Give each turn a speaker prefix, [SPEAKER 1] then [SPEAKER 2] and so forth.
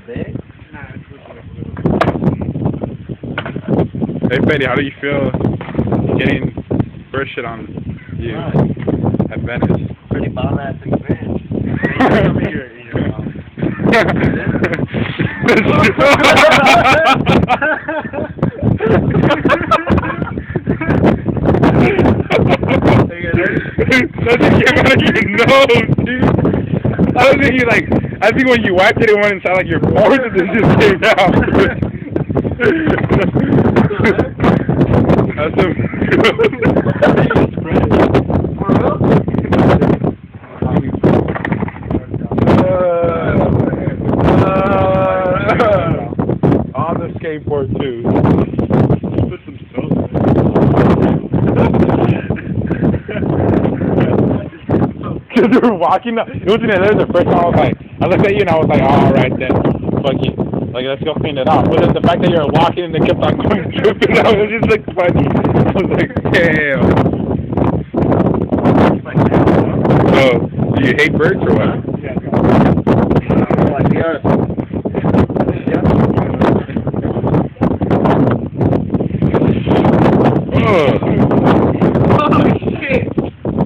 [SPEAKER 1] big?
[SPEAKER 2] Hey, Fady, how do you feel getting first shit on you at Venice?
[SPEAKER 1] Pretty bomb-ass experience. Tell me your mouth.
[SPEAKER 2] That just came out of your nose, dude. I was thinking I think when you wiped it, it went inside like your pores and then just came out. That's some
[SPEAKER 1] For real?
[SPEAKER 2] on the skateboard too. Put some soap. Because we were walking, it wasn't there the first time. I looked at you and I was like, oh, alright then, fuck it. Let's go clean it off. But then the fact that you were walking and they kept on going tripping out, it was just funny. I was like, damn. So, do you hate birds or what?
[SPEAKER 1] Like the earth.
[SPEAKER 2] Ugh.